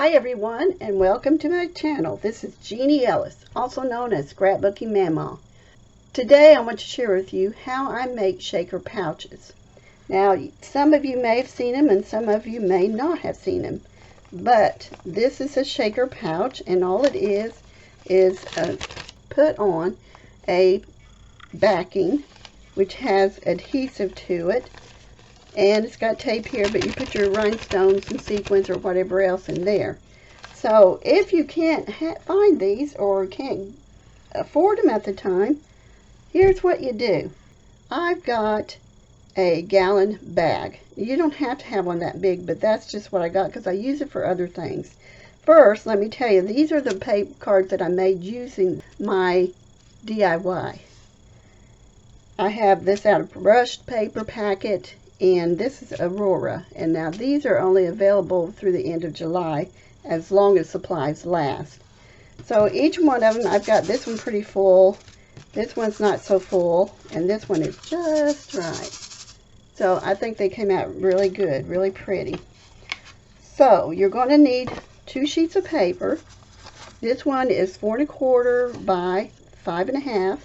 Hi everyone, and welcome to my channel. This is Jeannie Ellis, also known as Scrapbooking Mama. Today I want to share with you how I make shaker pouches. Now, some of you may have seen them and some of you may not have seen them. But this is a shaker pouch, and all it is put on a backing which has adhesive to it. And it's got tape here, but you put your rhinestones and sequins or whatever else in there. So if you can't find these or can't afford them at the time, here's what you do. I've got a gallon bag. You don't have to have one that big, but that's just what I got because I use it for other things. First, let me tell you, these are the paper cards that I made using my DIY. I have this out of brushed paper packet, and this is Aurora, and now these are only available through the end of July as long as supplies last. So each one of them, I've got this one pretty full, this one's not so full, and this one is just right. So I think they came out really good, really pretty. So you're going to need 2 sheets of paper. This one is 4 1/4 by 5 1/2.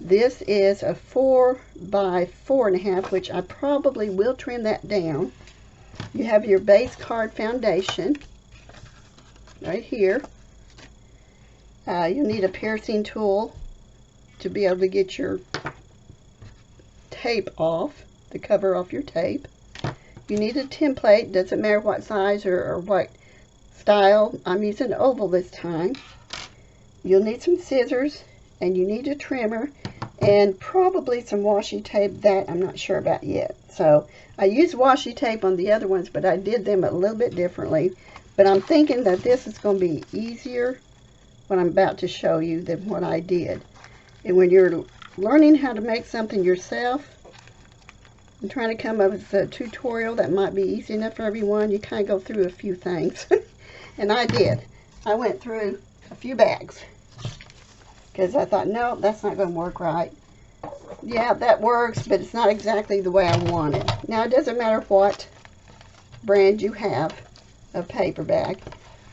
This is a 4 by 4 1/2, which I probably will trim that down. You have your base card foundation right here. You'll need a piercing tool to be able to get your tape off, the cover off your tape. You need a template, doesn't matter what size or what style. I'm using oval this time. You'll need some scissors, and you need a trimmer, and probably some washi tape that I'm not sure about yet. So I used washi tape on the other ones, but I did them a little bit differently. But I'm thinking that this is going to be easier, what I'm about to show you, than what I did. And when you're learning how to make something yourself and trying to come up with a tutorial that might be easy enough for everyone, you kind of go through a few things. And I did. I went through a few bags, because I thought, no, that's not going to work right. Yeah, that works, but it's not exactly the way I want it. Now, it doesn't matter what brand you have of paper bag,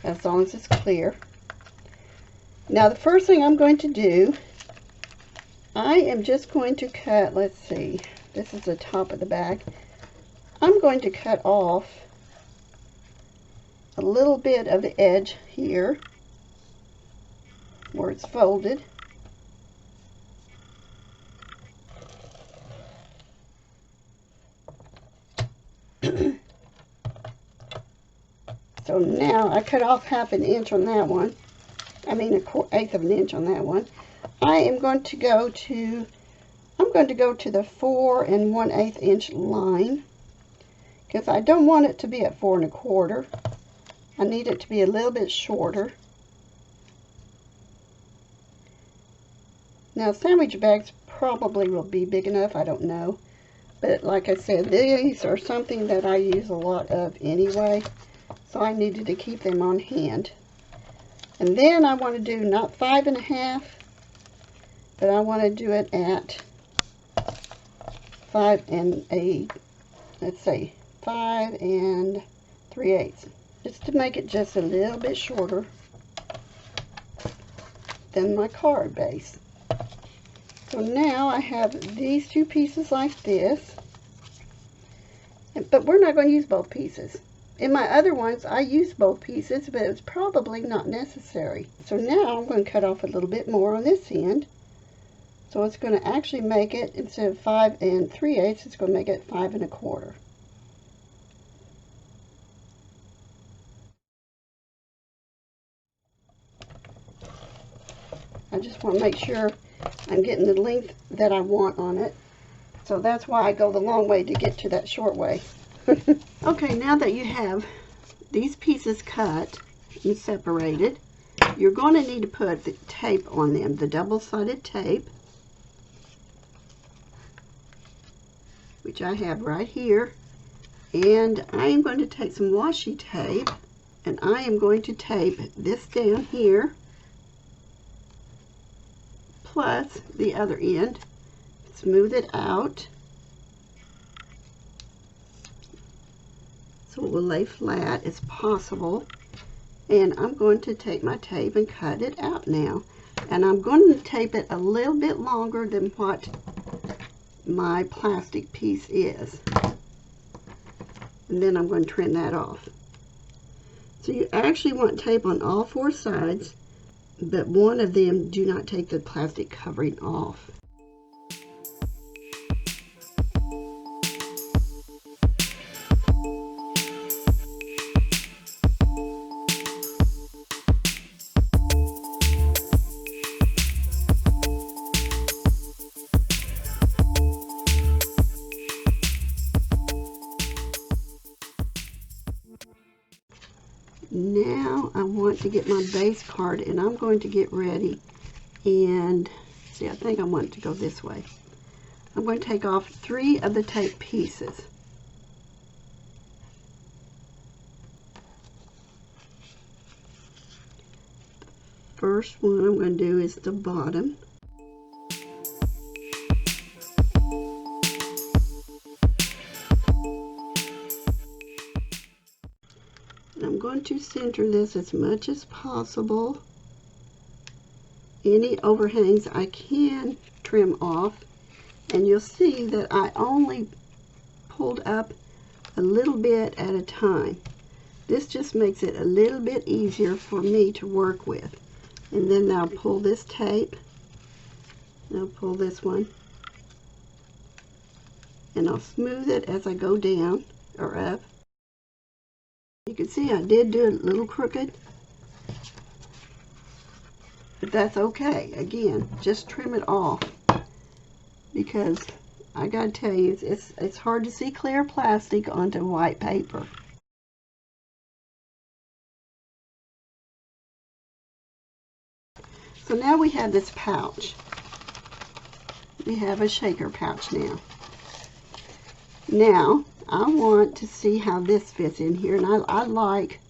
as long as it's clear. Now, the first thing I'm going to do, I am just going to cut, let's see, this is the top of the bag. I'm going to cut off a little bit of the edge here, where it's folded. So now I cut off 1/2 inch on that one. I mean 1/8 of an inch on that one. I am going to go to, I'm going to go to the 4 1/8 inch line, because I don't want it to be at 4 1/4. I need it to be a little bit shorter. Now, sandwich bags probably will be big enough, I don't know. But like I said, these are something that I use a lot of anyway, so I needed to keep them on hand. And then I want to do not 5 1/2, but I want to do it at 5 3/8, just to make it just a little bit shorter than my card base. So now I have these 2 pieces like this, but we're not going to use both pieces. In my other ones, I used both pieces, but it's probably not necessary. So now I'm going to cut off a little bit more on this end. So it's going to actually make it, instead of 5 3/8, it's going to make it 5 1/4. I just want to make sure I'm getting the length that I want on it. So that's why I go the long way to get to that short way. Okay, now that you have these pieces cut and separated, you're going to need to put the tape on them, the double-sided tape, which I have right here. And I am going to take some washi tape, and I am going to tape this down here, plus the other end, smooth it out so it will lay flat as possible. And I'm going to take my tape and cut it out now. And I'm going to tape it a little bit longer than what my plastic piece is. And then I'm going to trim that off. So you actually want tape on all four sides, but one of them, do not take the plastic covering off. Now I want to get my base card, and I'm going to get ready and see, I think I want it to go this way. I'm going to take off 3 of the tape pieces. First one I'm going to do is the bottom. And I'm going to center this as much as possible. Any overhangs I can trim off, and you'll see that I only pulled up a little bit at a time. This just makes it a little bit easier for me to work with. And then I'll pull this tape, and I'll pull this one, and I'll smooth it as I go down or up. You can see I did do it a little crooked, but that's okay. Again, just trim it off, because I gotta tell you, it's hard to see clear plastic onto white paper. So now we have this pouch. We have a shaker pouch now. Now I want to see how this fits in here, and I like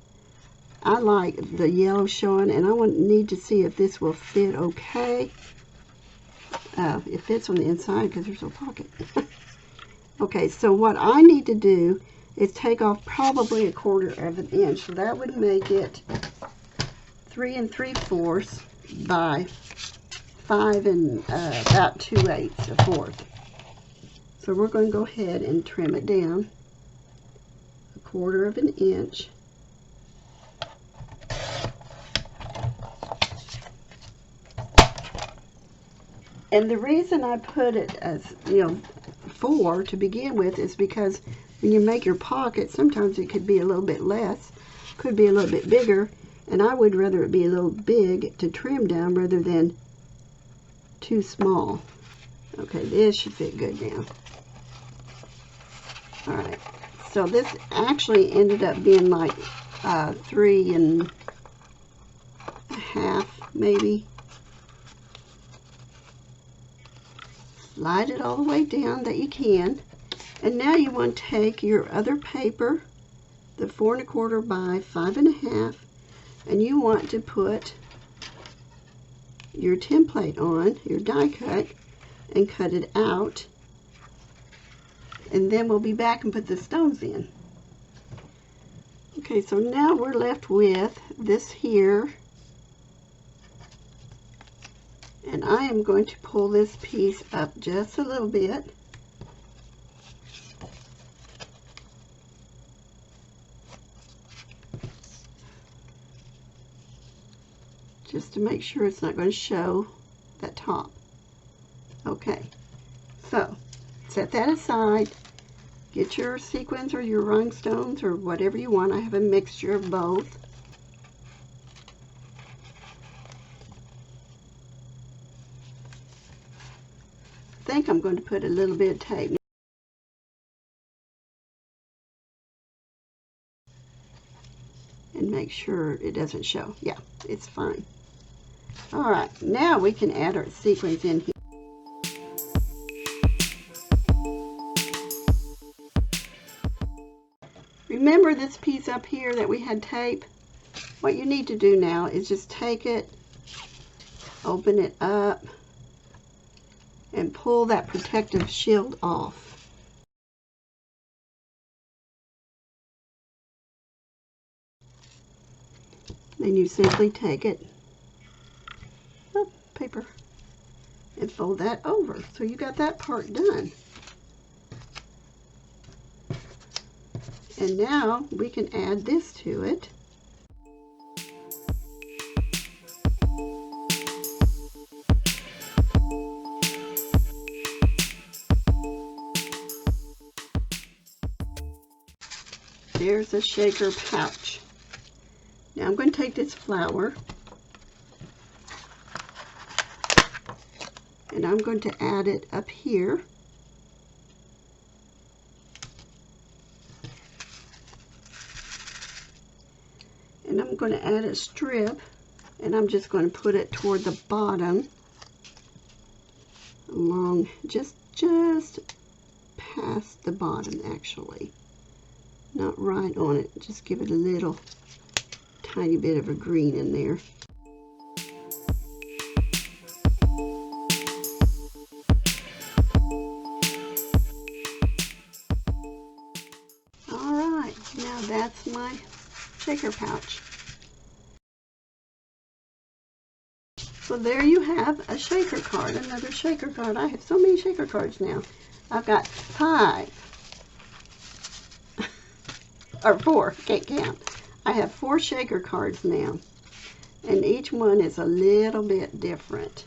the yellow showing, and I need to see if this will fit okay. It fits on the inside because there's no pocket. Okay, so what I need to do is take off probably 1/4 of an inch. So that would make it 3 3/4 by 5 and about 2/8, 1/4. So we're going to go ahead and trim it down 1/4 of an inch. And the reason I put it as, 4 to begin with is because when you make your pocket, sometimes it could be a little bit less, could be a little bit bigger, and I would rather it be a little big to trim down rather than too small. Okay, this should fit good now. Alright, so this actually ended up being like 3 1/2 maybe. Slide it all the way down that you can. And now you want to take your other paper, the 4 1/4 by 5 1/2, and you want to put your template on, your die cut, and cut it out. And then we'll be back and put the stones in. Okay, so now we're left with this here. And I am going to pull this piece up just a little bit. Just to make sure it's not going to show that top. Okay, so set that aside. Get your sequins or your rhinestones or whatever you want. I have a mixture of both. I think I'm going to put a little bit of tape. And make sure it doesn't show. Yeah, it's fine. Alright, now we can add our sequins in here. Remember this piece up here that we had tape? What you need to do now is just take it, open it up, and pull that protective shield off. Then you simply take it, oh, paper, and fold that over. So you got that part done. And now we can add this to it. There's a shaker pouch. Now I'm going to take this flour and I'm going to add it up here. And I'm going to add a strip, and I'm just going to put it toward the bottom, along just past the bottom actually. Not right on it, just give it a little tiny bit of a green in there. Alright, now that's my shaker pouch. So there you have a shaker card, another shaker card. I have so many shaker cards now. I've got 5. Or 4, can't count. I have 4 shaker cards now, and each one is a little bit different.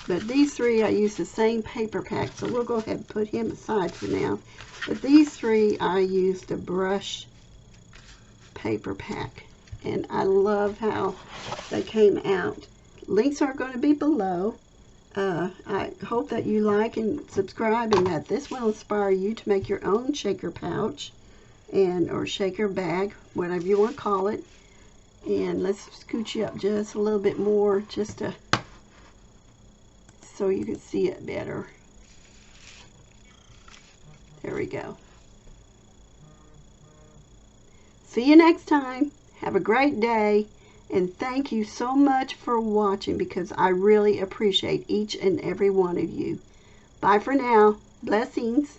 But these 3, I use the same paper pack, so we'll go ahead and put him aside for now. But these 3, I used a brush paper pack, and I love how they came out. Links are going to be below. I hope that you like and subscribe, and that this will inspire you to make your own shaker pouch or shaker bag, whatever you want to call it. And let's scooch you up just a little bit more, just so you can see it better. There we go. See you next time. Have a great day. And thank you so much for watching, because I really appreciate each and every one of you. Bye for now. Blessings.